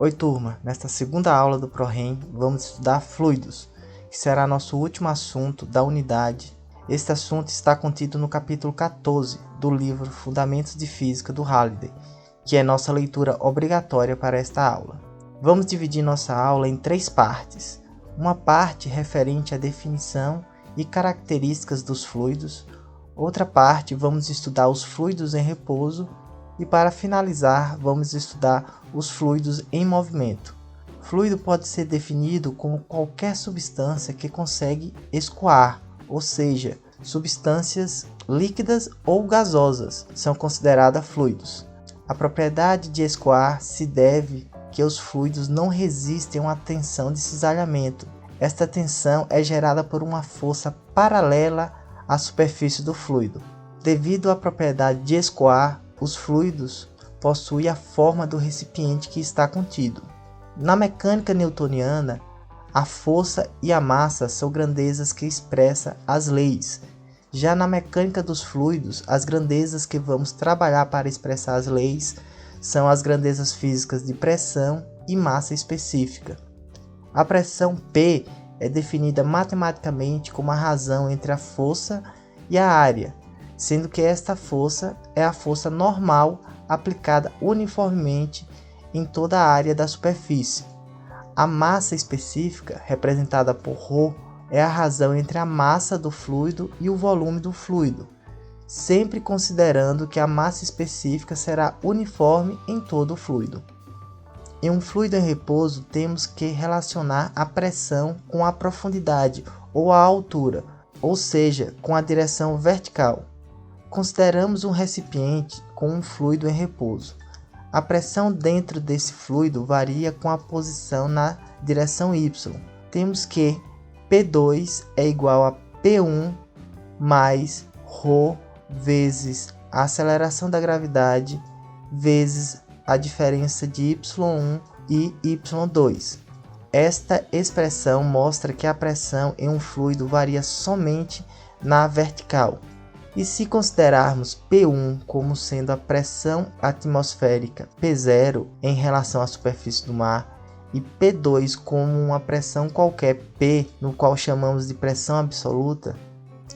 Oi turma, nesta segunda aula do ProRem vamos estudar fluidos, que será nosso último assunto da unidade. Este assunto está contido no capítulo 14 do livro Fundamentos de Física do Halliday, que é nossa leitura obrigatória para esta aula. Vamos dividir nossa aula em 3 partes. Uma parte referente à definição e características dos fluidos, outra parte vamos estudar os fluidos em repouso e para finalizar vamos estudar os fluidos em movimento. Fluido pode ser definido como qualquer substância que consegue escoar, ou seja, substâncias líquidas ou gasosas são consideradas fluidos. A propriedade de escoar se deve que os fluidos não resistem a uma tensão de cisalhamento. Esta tensão é gerada por uma força paralela à superfície do fluido. Devido à propriedade de escoar, os fluidos possuem a forma do recipiente que está contido. Na mecânica newtoniana, a força e a massa são grandezas que expressam as leis. Já na mecânica dos fluidos, as grandezas que vamos trabalhar para expressar as leis são as grandezas físicas de pressão e massa específica. A pressão P é definida matematicamente como a razão entre a força e a área, sendo que esta força é a força normal aplicada uniformemente em toda a área da superfície. A massa específica, representada por ρ, é a razão entre a massa do fluido e o volume do fluido, sempre considerando que a massa específica será uniforme em todo o fluido. Em um fluido em repouso, temos que relacionar a pressão com a profundidade ou a altura, ou seja, com a direção vertical. Consideramos um recipiente com um fluido em repouso. A pressão dentro desse fluido varia com a posição na direção y. Temos que P2 é igual a P1 mais ρ vezes a aceleração da gravidade vezes a diferença de y1 e y2. Esta expressão mostra que a pressão em um fluido varia somente na vertical. E se considerarmos P1 como sendo a pressão atmosférica P0 em relação à superfície do mar e P2 como uma pressão qualquer P, no qual chamamos de pressão absoluta,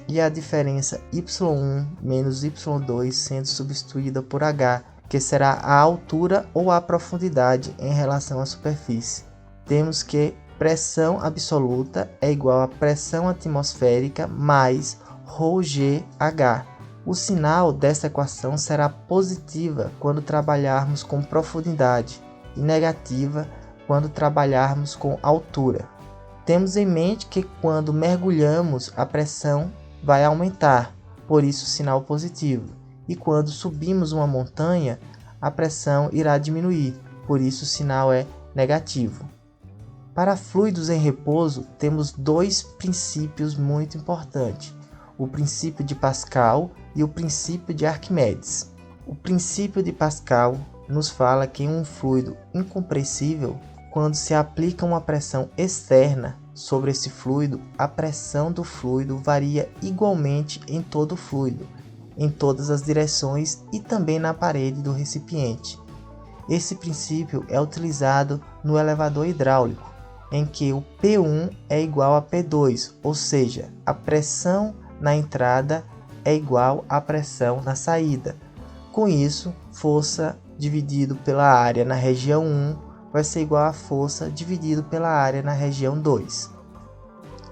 e a diferença Y1 menos Y2 sendo substituída por H, que será a altura ou a profundidade em relação à superfície, temos que pressão absoluta é igual a pressão atmosférica mais ρgh. O sinal dessa equação será positiva quando trabalharmos com profundidade e negativa quando trabalharmos com altura. Temos em mente que quando mergulhamos a pressão vai aumentar, por isso sinal positivo, e quando subimos uma montanha a pressão irá diminuir, por isso o sinal é negativo. Para fluidos em repouso temos 2 princípios muito importantes: o princípio de Pascal e o princípio de Arquimedes. O princípio de Pascal nos fala que em um fluido incompressível, quando se aplica uma pressão externa sobre esse fluido, a pressão do fluido varia igualmente em todo o fluido, em todas as direções e também na parede do recipiente. Esse princípio é utilizado no elevador hidráulico, em que o P1 é igual a P2, ou seja, a pressão na entrada é igual à pressão na saída. Com isso, força dividido pela área na região 1 vai ser igual a força dividido pela área na região 2.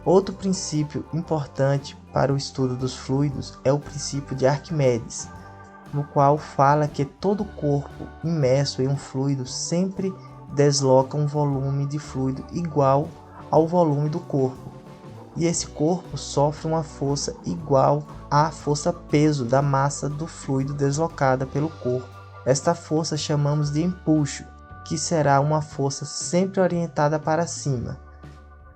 Outro princípio importante para o estudo dos fluidos é o princípio de Arquimedes, no qual fala que todo corpo imerso em um fluido sempre desloca um volume de fluido igual ao volume do corpo. E esse corpo sofre uma força igual à força-peso da massa do fluido deslocada pelo corpo. Esta força chamamos de empuxo, que será uma força sempre orientada para cima.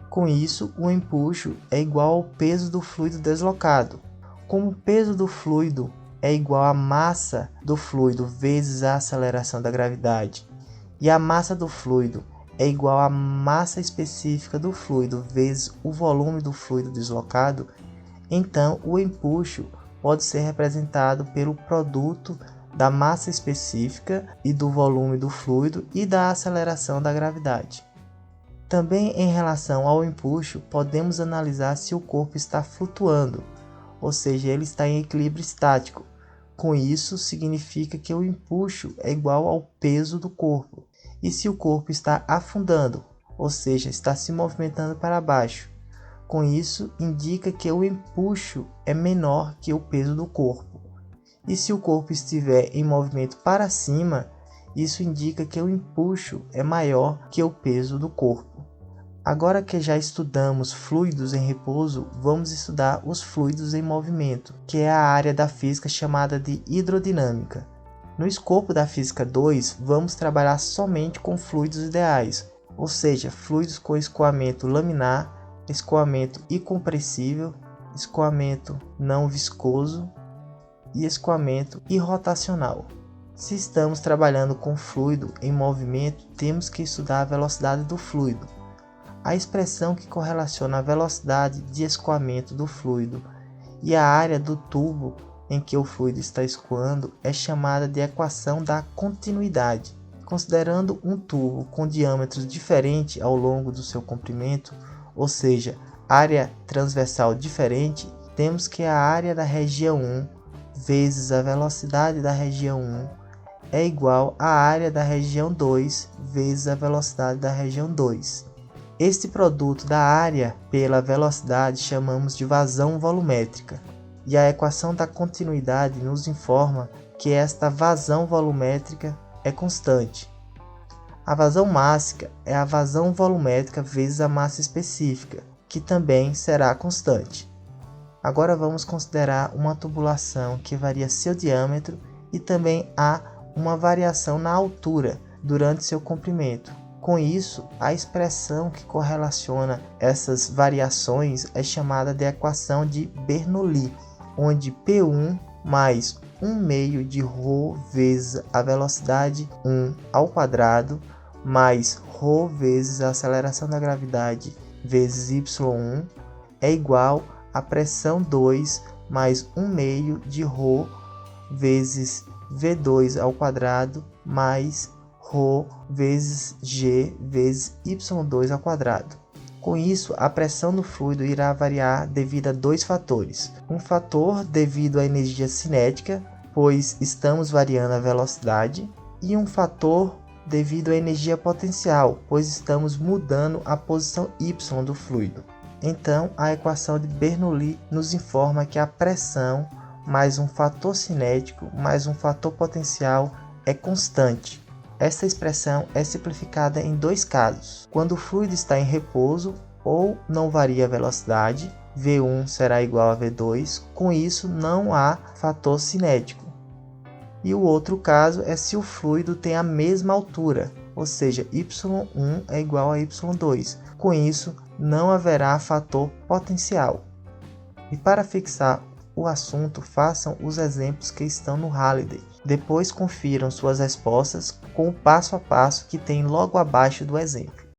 Com isso, o empuxo é igual ao peso do fluido deslocado. Como o peso do fluido é igual à massa do fluido vezes a aceleração da gravidade, e a massa do fluido é igual à massa específica do fluido vezes o volume do fluido deslocado, então o empuxo pode ser representado pelo produto da massa específica e do volume do fluido e da aceleração da gravidade. Também em relação ao empuxo, podemos analisar se o corpo está flutuando, ou seja, ele está em equilíbrio estático. Com isso, significa que o empuxo é igual ao peso do corpo. E se o corpo está afundando, ou seja, está se movimentando para baixo, com isso indica que o empuxo é menor que o peso do corpo. E se o corpo estiver em movimento para cima, isso indica que o empuxo é maior que o peso do corpo. Agora que já estudamos fluidos em repouso, vamos estudar os fluidos em movimento, que é a área da física chamada de hidrodinâmica. No escopo da física 2, vamos trabalhar somente com fluidos ideais, ou seja, fluidos com escoamento laminar, escoamento incompressível, escoamento não viscoso e escoamento irrotacional. Se estamos trabalhando com fluido em movimento, temos que estudar a velocidade do fluido. A expressão que correlaciona a velocidade de escoamento do fluido e a área do tubo em que o fluido está escoando é chamada de equação da continuidade. Considerando um tubo com diâmetros diferentes ao longo do seu comprimento, ou seja, área transversal diferente, temos que a área da região 1 vezes a velocidade da região 1 é igual à área da região 2 vezes a velocidade da região 2. Este produto da área pela velocidade chamamos de vazão volumétrica, e a equação da continuidade nos informa que esta vazão volumétrica é constante. A vazão mássica é a vazão volumétrica vezes a massa específica, que também será constante. Agora vamos considerar uma tubulação que varia seu diâmetro e também há uma variação na altura durante seu comprimento. Com isso, a expressão que correlaciona essas variações é chamada de equação de Bernoulli, onde P1 mais 1 meio de ρ vezes a velocidade 1 ao quadrado mais ρ vezes a aceleração da gravidade vezes y1 é igual a pressão 2 mais 1 meio de ρ vezes V2 ao quadrado mais ρ vezes g vezes y2 ao quadrado. Com isso, a pressão do fluido irá variar devido a dois fatores. Um fator devido à energia cinética, pois estamos variando a velocidade, e um fator devido à energia potencial, pois estamos mudando a posição y do fluido. Então, a equação de Bernoulli nos informa que a pressão mais um fator cinético mais um fator potencial é constante. Esta expressão é simplificada em dois casos. Quando o fluido está em repouso ou não varia a velocidade, V1 será igual a V2, com isso não há fator cinético. E o outro caso é se o fluido tem a mesma altura, ou seja, Y1 é igual a Y2, com isso não haverá fator potencial. E para fixar o assunto, façam os exemplos que estão no Halliday. Depois confiram suas respostas com o passo a passo que tem logo abaixo do exemplo.